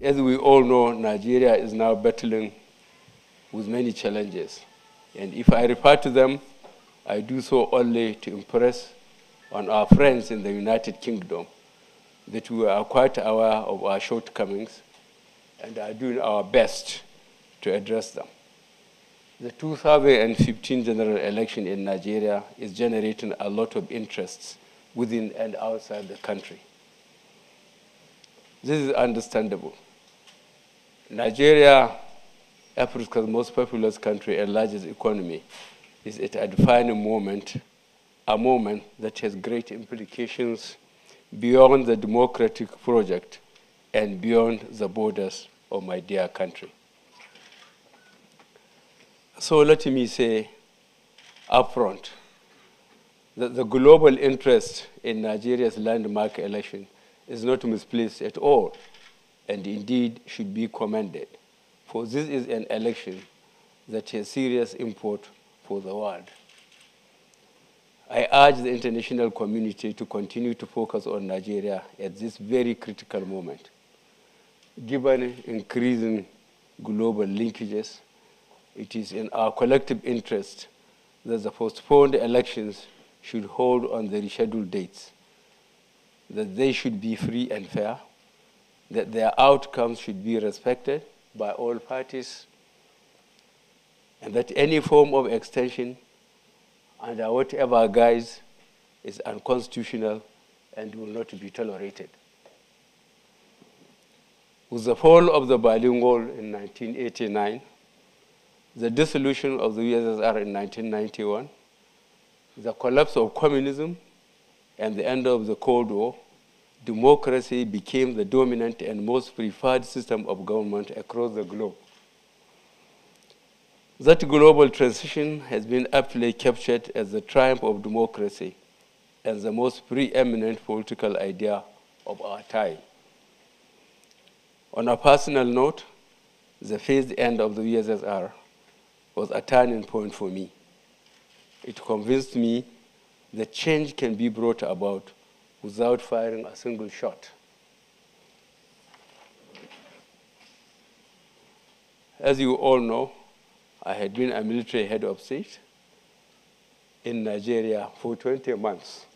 As we all know, Nigeria is now battling with many challenges. And if I refer to them, I do so only to impress on our friends in the United Kingdom that we are quite aware of our shortcomings and are doing our best to address them. The 2015 general election in Nigeria is generating a lot of interests within and outside the country. This is understandable. Nigeria, Africa's most populous country and largest economy, is at a defining moment, a moment that has great implications beyond the democratic project and beyond the borders of my dear country. So let me say upfront that the global interest in Nigeria's landmark election is not misplaced at all, and indeed should be commended, for this is an election that has serious import for the world. I urge the international community to continue to focus on Nigeria at this very critical moment. Given increasing global linkages, it is in our collective interest that the postponed elections should hold on the rescheduled dates, that they should be free and fair, that their outcomes should be respected by all parties, and that any form of extension under whatever guise is unconstitutional and will not be tolerated. With the fall of the Berlin Wall in 1989, the dissolution of the USSR in 1991, the collapse of communism, and the end of the Cold War, democracy became the dominant and most preferred system of government across the globe. That global transition has been aptly captured as the triumph of democracy and the most preeminent political idea of our time. On a personal note, the phased end of the USSR was a turning point for me. It convinced me that change can be brought about without firing a single shot. As you all know, I had been a military head of state in Nigeria for 20 months.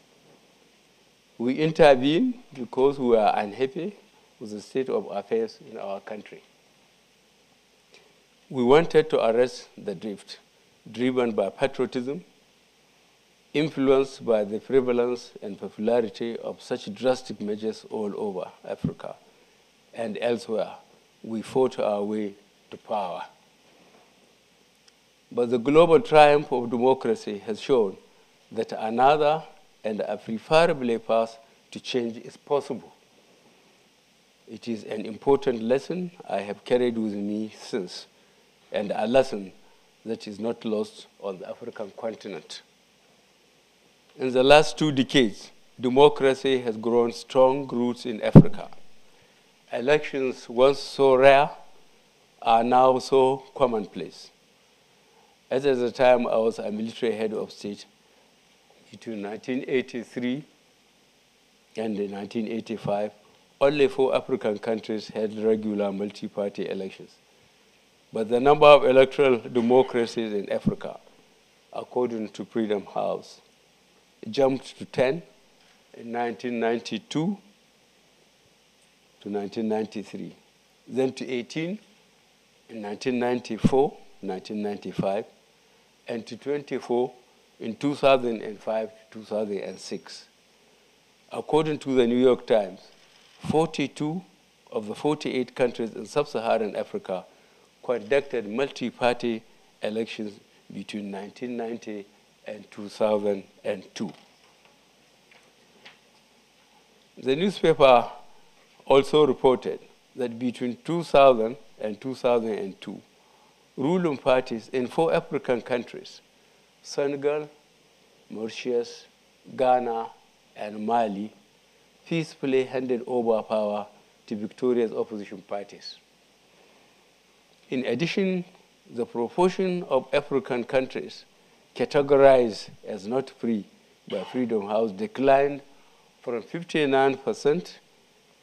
We intervened because we were unhappy with the state of affairs in our country. We wanted to arrest the drift, driven by patriotism, influenced by the prevalence and popularity of such drastic measures all over Africa and elsewhere. We fought our way to power. But the global triumph of democracy has shown that another and a preferable path to change is possible. It is an important lesson I have carried with me since, and a lesson that is not lost on the African continent. In the last 2 decades, democracy has grown strong roots in Africa. Elections, once so rare, are now so commonplace. As at the time I was a military head of state, between 1983 and 1985, only 4 African countries had regular multi-party elections. But the number of electoral democracies in Africa, according to Freedom House, jumped to 10 in 1992 to 1993, then to 18 in 1994, 1995, and to 24 in 2005 to 2006. According to the New York Times, 42 of the 48 countries in sub-Saharan Africa conducted multi-party elections between 1990 and 2002. The newspaper also reported that between 2000 and 2002, ruling parties in 4 African countries, Senegal, Mauritius, Ghana, and Mali, peacefully handed over power to victorious opposition parties. In addition, the proportion of African countries categorized as not free by Freedom House declined from 59%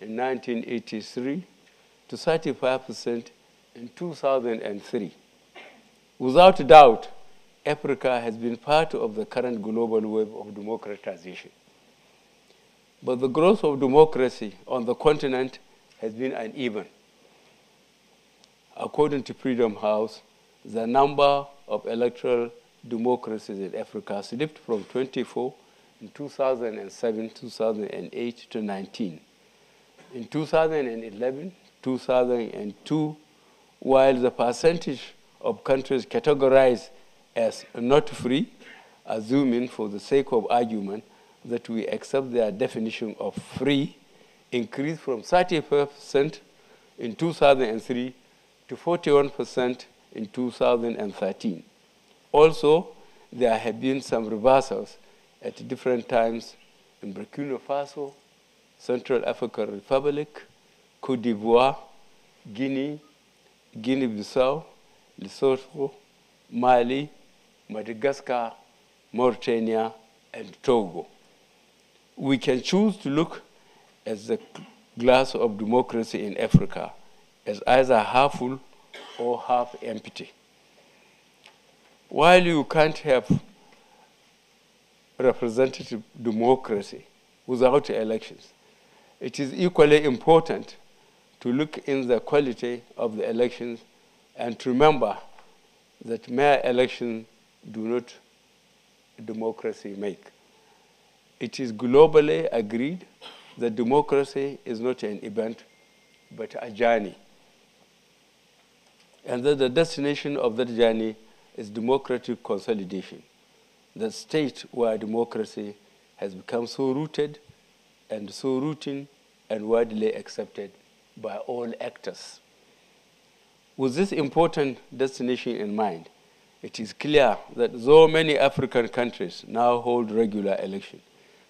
in 1983 to 35% in 2003. Without doubt, Africa has been part of the current global wave of democratization. But the growth of democracy on the continent has been uneven. According to Freedom House, the number of electoral democracies in Africa slipped from 24 in 2007, 2008 to 19. In 2011, 2002, while the percentage of countries categorized as not free, assuming for the sake of argument that we accept their definition of free, increased from 30% in 2003 to 41% in 2013. Also, there have been some reversals at different times in Burkina Faso, Central African Republic, Cote d'Ivoire, Guinea, Guinea-Bissau, Lesotho, Mali, Madagascar, Mauritania, and Togo. We can choose to look at the glass of democracy in Africa as either half full or half empty. While you can't have representative democracy without elections, it is equally important to look in the quality of the elections and to remember that mere elections do not democracy make. It is globally agreed that democracy is not an event, but a journey. And that the destination of that journey is democratic consolidation, the state where democracy has become so rooted and so routine and widely accepted by all actors. With this important destination in mind, it is clear that though many African countries now hold regular elections,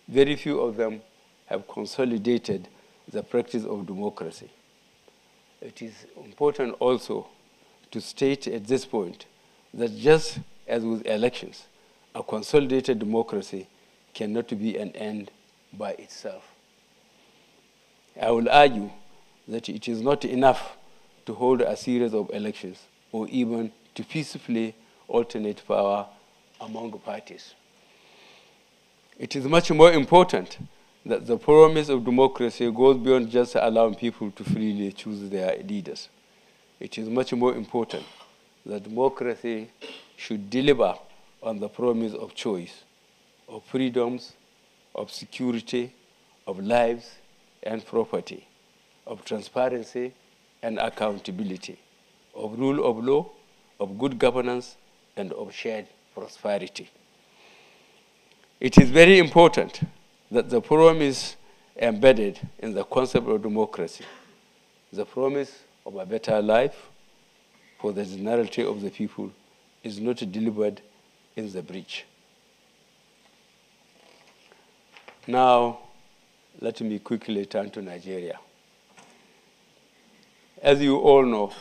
very few of them have consolidated the practice of democracy. It is important also to state at this point that just as with elections, a consolidated democracy cannot be an end by itself. I will argue that it is not enough to hold a series of elections or even to peacefully alternate power among parties. It is much more important that the promise of democracy goes beyond just allowing people to freely choose their leaders. It is much more important that democracy should deliver on the promise of choice, of freedoms, of security, of lives and property, of transparency and accountability, of rule of law, of good governance, and of shared prosperity. It is very important that the promise embedded in the concept of democracy, the promise of a better life for the generality of the people, is not delivered in the breach. Now, let me quickly turn to Nigeria. As you all know,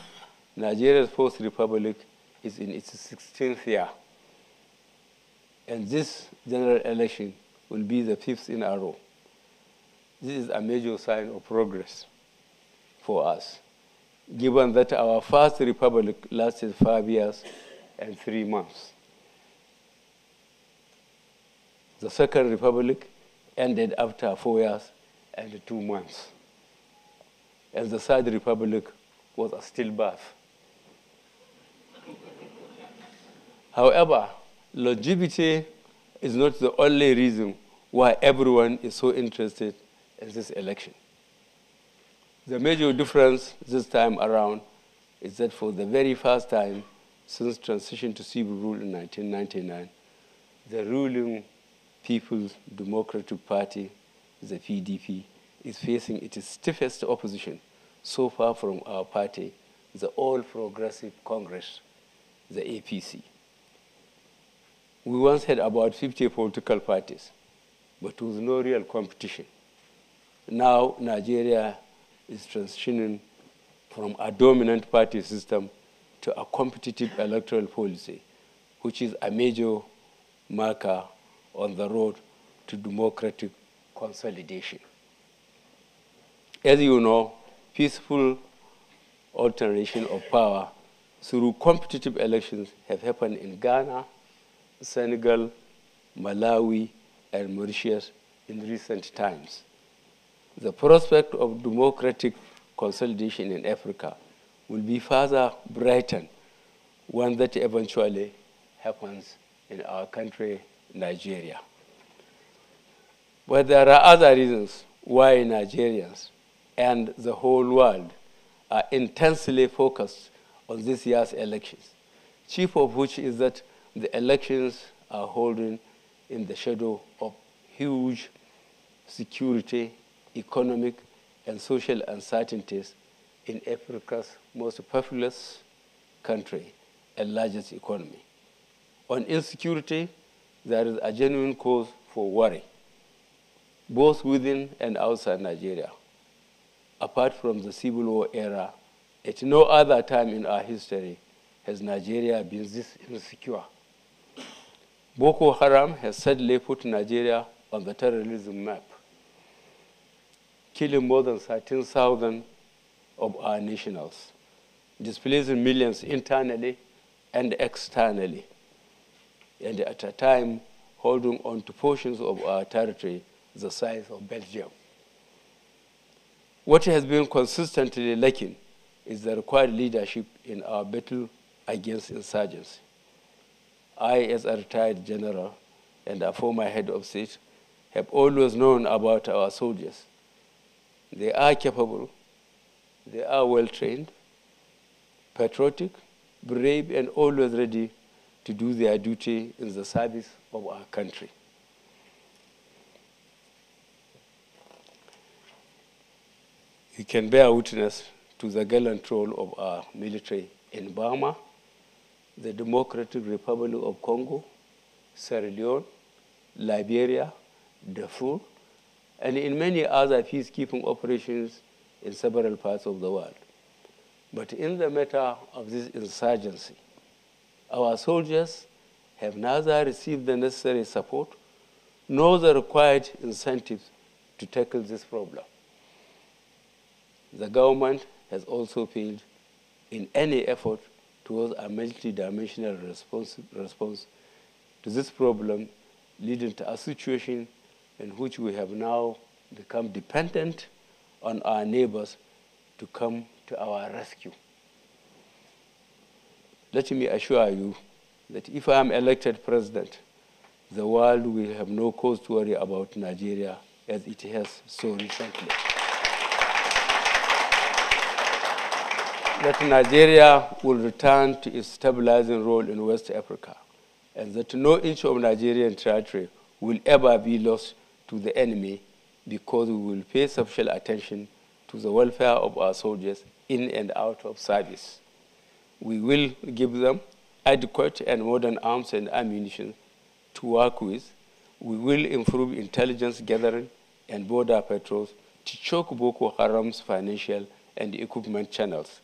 Nigeria's Fourth Republic is in its 16th year, and this general election will be the 5th in a row. This is a major sign of progress for us, given that our first republic lasted 5 years and 3 months. The second republic ended after 4 years and 2 months. And the third republic was a stillbirth. However, longevity is not the only reason why everyone is so interested in this election. The major difference this time around is that for the very first time since transition to civil rule in 1999, the ruling People's Democratic Party, the PDP, is facing its stiffest opposition so far from our party, the All Progressive Congress, the APC. We once had about 50 political parties, but with no real competition. Now Nigeria is transitioning from a dominant party system to a competitive electoral policy, which is a major marker on the road to democratic consolidation. As you know, peaceful alternation of power through competitive elections have happened in Ghana, Senegal, Malawi, and Mauritius in recent times. The prospect of democratic consolidation in Africa will be further brightened when that eventually happens in our country, Nigeria. But there are other reasons why Nigerians and the whole world are intensely focused on this year's elections, chief of which is that the elections are holding in the shadow of huge security, economic, and social uncertainties in Africa's most populous country and largest economy. On insecurity, there is a genuine cause for worry, both within and outside Nigeria. Apart from the civil war era, at no other time in our history has Nigeria been this insecure. Boko Haram has sadly put Nigeria on the terrorism map, killing more than 13,000 of our nationals, displacing millions internally and externally, and at a time holding on to portions of our territory the size of Belgium. What has been consistently lacking is the required leadership in our battle against insurgency. I, as a retired general and a former head of state, have always known about our soldiers. They are capable, they are well-trained, patriotic, brave, and always ready to do their duty in the service of our country. You can bear witness to the gallant role of our military in Burma, the Democratic Republic of Congo, Sierra Leone, Liberia, Darfur, and in many other peacekeeping operations in several parts of the world. But in the matter of this insurgency, our soldiers have neither received the necessary support nor the required incentives to tackle this problem. The government has also failed in any effort towards a multidimensional response to this problem, leading to a situation in which we have now become dependent on our neighbors to come to our rescue. Let me assure you that if I am elected president, the world will have no cause to worry about Nigeria as it has so recently. That Nigeria will return to its stabilizing role in West Africa, and that no inch of Nigerian territory will ever be lost to the enemy, because we will pay special attention to the welfare of our soldiers in and out of service. We will give them adequate and modern arms and ammunition to work with. We will improve intelligence gathering and border patrols to choke Boko Haram's financial and equipment channels.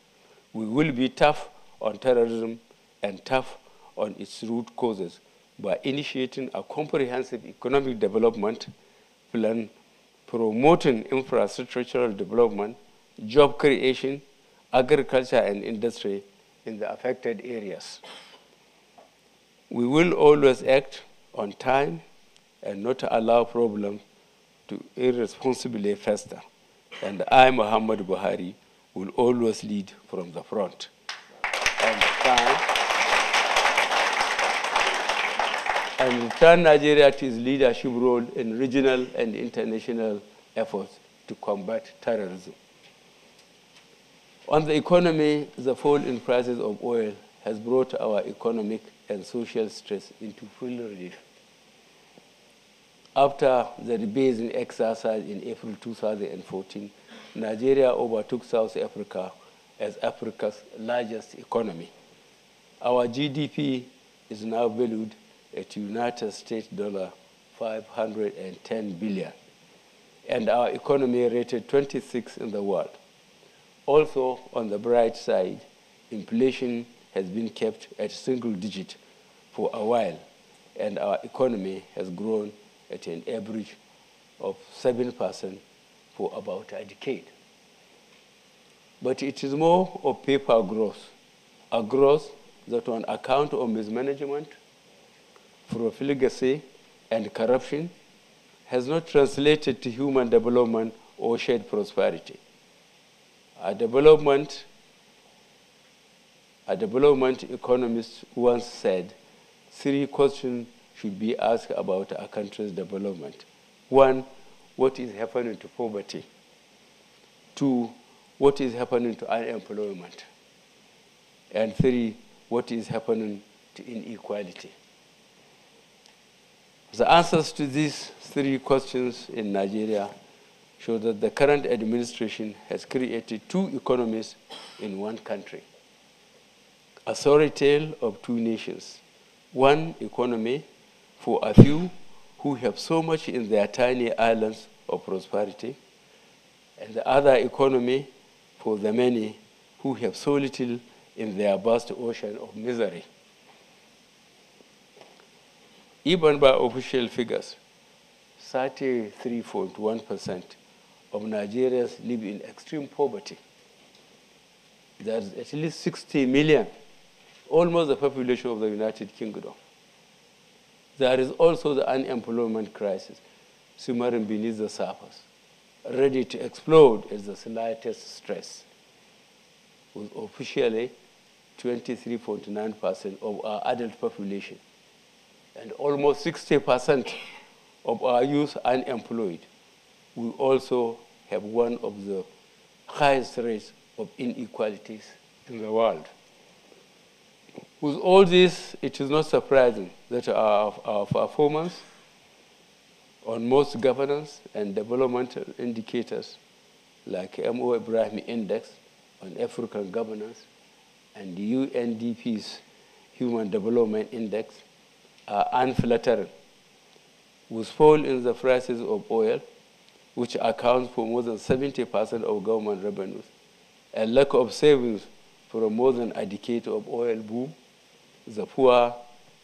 We will be tough on terrorism and tough on its root causes by initiating a comprehensive economic development plan, promoting infrastructural development, job creation, agriculture and industry in the affected areas. We will always act on time and not allow problems to irresponsibly fester. And I, Muhammadu Buhari, will always lead from the front and return Nigeria to its leadership role in regional and international efforts to combat terrorism. On the economy, the fall in prices of oil has brought our economic and social stress into full relief. After the rebasing exercise in April 2014, Nigeria overtook South Africa as Africa's largest economy. Our GDP is now valued at United States $510 billion, and our economy rated 26th in the world. Also, on the bright side, inflation has been kept at single digit for a while, and our economy has grown at an average of 7% for about a decade. but it is more of paper growth, a growth that on account of mismanagement, profligacy, and corruption has not translated to human development or shared prosperity. A development economist once said, 3 questions should be asked about a country's development. 1, what is happening to poverty? 2, what is happening to unemployment? And 3, what is happening to inequality? The answers to these 3 questions in Nigeria show that the current administration has created 2 economies in one country, a fairy tale of 2 nations. One economy for a few who have so much in their tiny islands of prosperity, and the other economy for the many who have so little in their vast ocean of misery. Even by official figures, 33.1% of Nigerians live in extreme poverty. There's at least 60 million, almost the population of the United Kingdom. There is also the unemployment crisis, simmering beneath the surface, ready to explode at the slightest stress, with officially 23.9% of our adult population and almost 60% of our youth unemployed. We also have one of the highest rates of inequalities in the world. With all this, it is not surprising that our performance on most governance and developmental indicators like MO Ibrahim Index on African governance and the UNDP's Human Development Index are unflattering, with fall in the prices of oil, which accounts for more than 70% of government revenues, and lack of savings for more than a decade of oil boom, the poor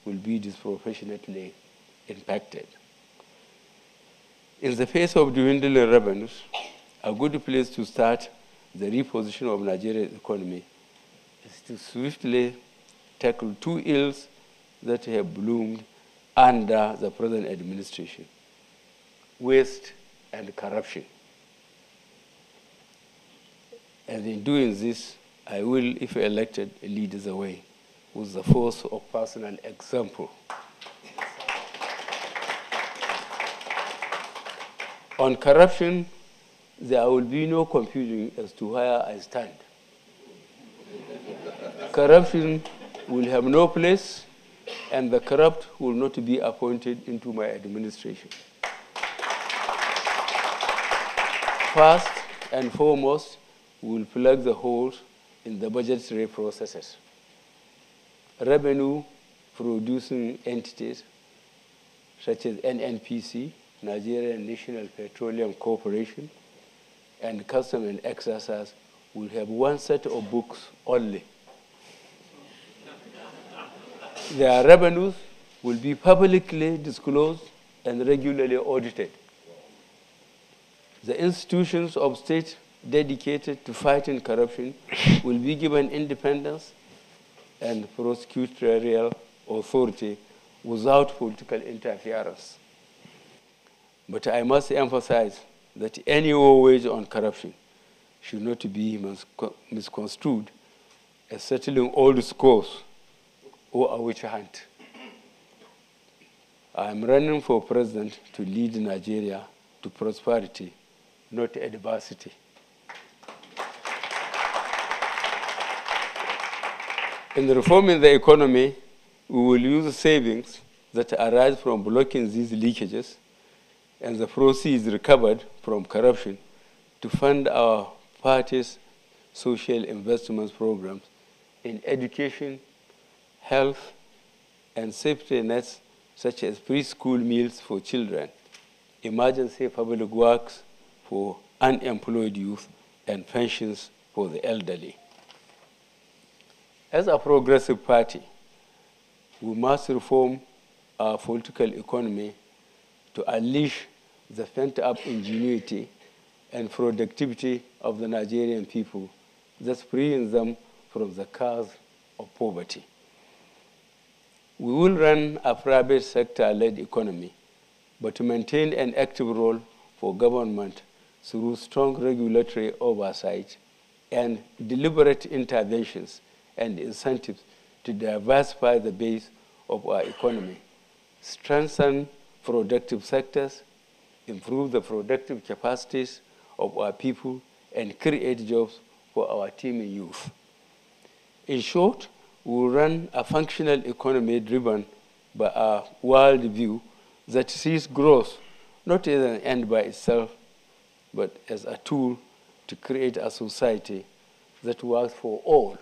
will be disproportionately impacted. In the face of dwindling revenues, a good place to start the repositioning of Nigeria's economy is to swiftly tackle 2 ills that have bloomed under the present administration: waste and corruption. And in doing this, I will, if elected, lead the way with the force of personal example. On corruption, there will be no confusion as to where I stand. Corruption will have no place, and the corrupt will not be appointed into my administration. First and foremost, we will plug the holes in the budgetary processes. Revenue-producing entities such as NNPC, Nigerian National Petroleum Corporation, and Customs and Excise will have one set of books only. Their revenues will be publicly disclosed and regularly audited. The institutions of state dedicated to fighting corruption will be given independence and prosecutorial authority without political interference. But I must emphasize that any war waged on corruption should not be misconstrued as settling old scores or a witch hunt. I am running for president to lead Nigeria to prosperity, not adversity. In reforming the economy, we will use savings that arise from blocking these leakages and the proceeds recovered from corruption to fund our party's social investment programs in education, health, and safety nets such as preschool meals for children, emergency public works for unemployed youth, and pensions for the elderly. As a progressive party, we must reform our political economy to unleash the pent-up ingenuity and productivity of the Nigerian people thus freeing them from the curse of poverty. We will run a private sector-led economy, but to maintain an active role for government through strong regulatory oversight and deliberate interventions and incentives to diversify the base of our economy, strengthen productive sectors, improve the productive capacities of our people, and create jobs for our teeming youth. In short, we will run a functional economy driven by a world view that sees growth not as an end by itself, but as a tool to create a society that works for all,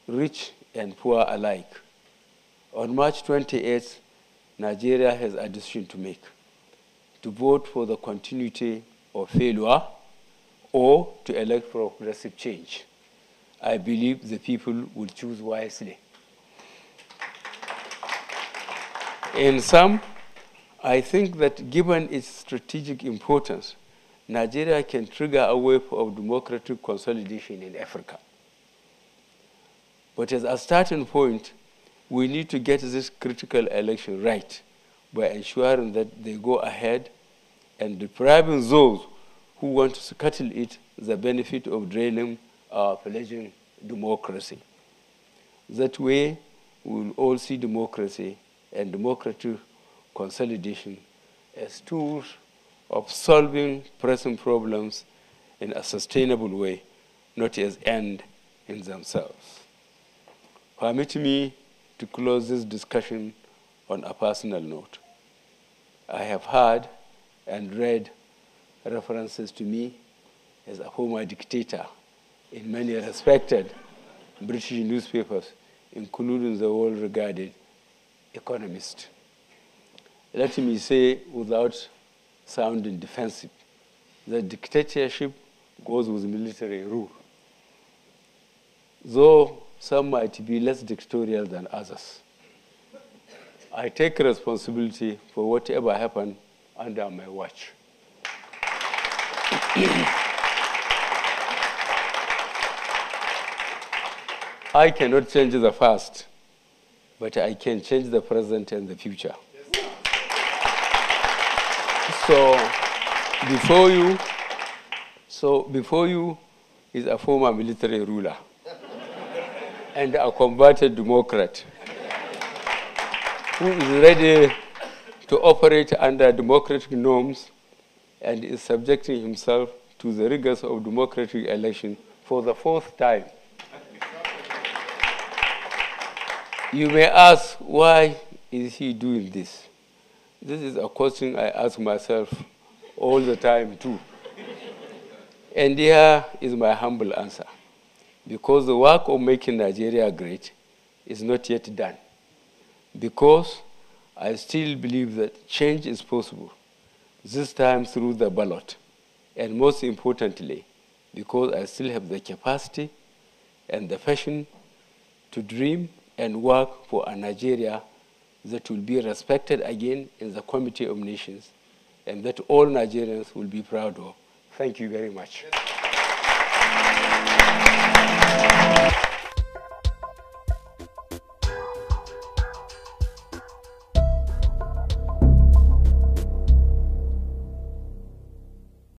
rich and poor alike. On March 28th, Nigeria has a decision to make: to vote for the continuity of failure or to elect progressive change. I believe the people will choose wisely. In sum, I think that given its strategic importance, Nigeria can trigger a wave of democratic consolidation in Africa. But as a starting point, we need to get this critical election right by ensuring that they go ahead and depriving those who want to scuttle it the benefit of draining our fledgling democracy. That way, we will all see democracy and democratic consolidation as tools of solving pressing problems in a sustainable way, not as end in themselves. Permit me to close this discussion on a personal note. I have heard and read references to me as a former dictator in many respected British newspapers, including the well-regarded Economist. Let me say, without sounding defensive, that dictatorship goes with military rule. Though some might be less dictatorial than others, I take responsibility for whatever happened under my watch. I cannot change the past, but I can change the present and the future. Before you is a former military ruler and a converted Democrat who is ready to operate under democratic norms and is subjecting himself to the rigors of democratic election for the fourth time. You may ask, why is he doing this? This is a question I ask myself all the time, too. And here is my humble answer. Because the work of making Nigeria great is not yet done. Because I still believe that change is possible, this time through the ballot. And most importantly, because I still have the capacity and the passion to dream and work for a Nigeria that will be respected again in the Committee of Nations and that all Nigerians will be proud of. Thank you very much.